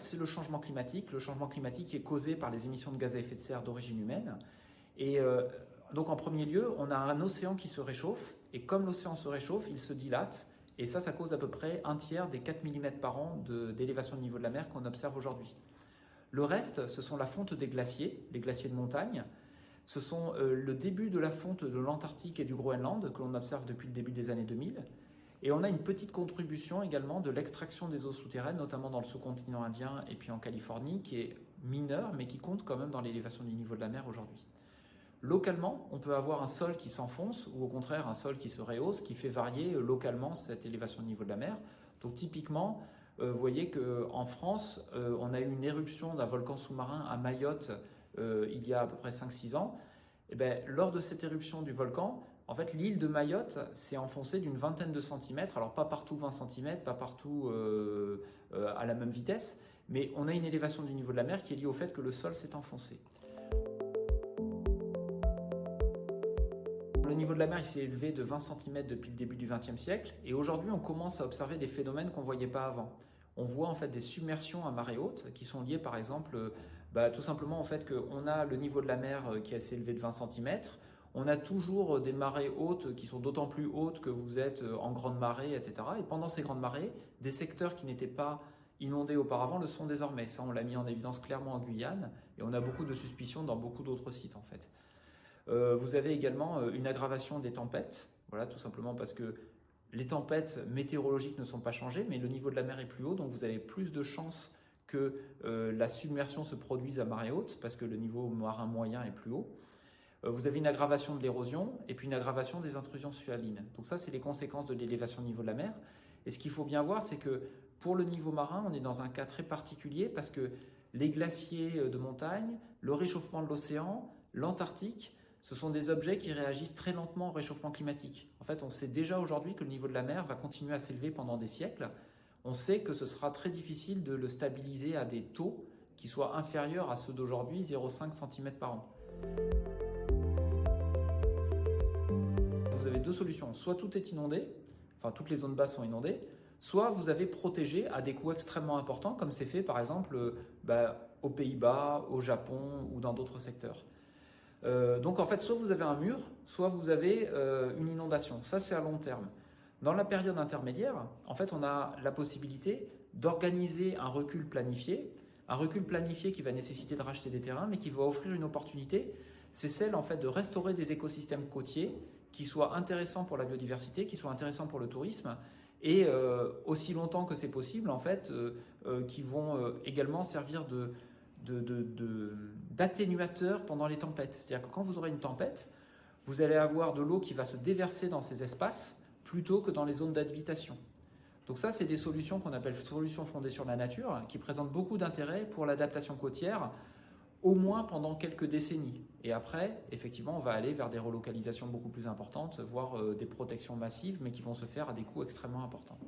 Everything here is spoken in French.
c'est le changement climatique qui est causé par les émissions de gaz à effet de serre d'origine humaine. Et donc en premier lieu, on a un océan qui se réchauffe, et comme l'océan se réchauffe, il se dilate, et ça cause à peu près un tiers des 4 mm par an d'élévation du niveau de la mer qu'on observe aujourd'hui. Le reste, ce sont la fonte des glaciers, les glaciers de montagne, ce sont le début de la fonte de l'Antarctique et du Groenland que l'on observe depuis le début des années 2000. Et on a une petite contribution également de l'extraction des eaux souterraines, notamment dans le sous-continent indien et puis en Californie, qui est mineure, mais qui compte quand même dans l'élévation du niveau de la mer aujourd'hui. Localement, on peut avoir un sol qui s'enfonce ou au contraire un sol qui se rehausse, qui fait varier localement cette élévation du niveau de la mer. Donc typiquement, vous voyez qu'en France, on a eu une éruption d'un volcan sous-marin à Mayotte il y a à peu près 5-6 ans. Et bien, lors de cette éruption du volcan, en fait, l'île de Mayotte s'est enfoncée d'une vingtaine de centimètres. Alors pas partout 20 centimètres, pas partout à la même vitesse, mais on a une élévation du niveau de la mer qui est liée au fait que le sol s'est enfoncé. Le niveau de la mer il s'est élevé de 20 cm depuis le début du XXe siècle et aujourd'hui on commence à observer des phénomènes qu'on ne voyait pas avant. On voit en fait des submersions à marée haute qui sont liées par exemple tout simplement au fait qu'on a le niveau de la mer qui s'est élevé de 20 cm, on a toujours des marées hautes qui sont d'autant plus hautes que vous êtes en grande marée, etc. Et pendant ces grandes marées, des secteurs qui n'étaient pas inondés auparavant le sont désormais. Ça on l'a mis en évidence clairement en Guyane et on a beaucoup de suspicions dans beaucoup d'autres sites en fait. Vous avez également une aggravation des tempêtes, voilà, tout simplement parce que les tempêtes météorologiques ne sont pas changées, mais le niveau de la mer est plus haut, donc vous avez plus de chances que la submersion se produise à marée haute, parce que le niveau marin moyen est plus haut. Vous avez une aggravation de l'érosion et puis une aggravation des intrusions sualines. Donc ça, c'est les conséquences de l'élévation du niveau de la mer. Et ce qu'il faut bien voir, c'est que pour le niveau marin, on est dans un cas très particulier parce que les glaciers de montagne, le réchauffement de l'océan, l'Antarctique, ce sont des objets qui réagissent très lentement au réchauffement climatique. En fait, on sait déjà aujourd'hui que le niveau de la mer va continuer à s'élever pendant des siècles. On sait que ce sera très difficile de le stabiliser à des taux qui soient inférieurs à ceux d'aujourd'hui, 0,5 cm par an. Vous avez deux solutions. Soit tout est inondé, enfin toutes les zones basses sont inondées, soit vous avez protégé à des coûts extrêmement importants, comme c'est fait par exemple aux Pays-Bas, au Japon ou dans d'autres secteurs. Donc en fait, soit vous avez un mur, soit vous avez une inondation. Ça, c'est à long terme. Dans la période intermédiaire, en fait, on a la possibilité d'organiser un recul planifié qui va nécessiter de racheter des terrains, mais qui va offrir une opportunité. C'est celle en fait de restaurer des écosystèmes côtiers qui soient intéressants pour la biodiversité, qui soient intéressants pour le tourisme, et aussi longtemps que c'est possible, en fait, qui vont également servir d'atténuateur pendant les tempêtes. C'est-à-dire que quand vous aurez une tempête, vous allez avoir de l'eau qui va se déverser dans ces espaces plutôt que dans les zones d'habitation. Donc ça, c'est des solutions qu'on appelle solutions fondées sur la nature, qui présentent beaucoup d'intérêt pour l'adaptation côtière, au moins pendant quelques décennies. Et après, effectivement, on va aller vers des relocalisations beaucoup plus importantes, voire des protections massives, mais qui vont se faire à des coûts extrêmement importants.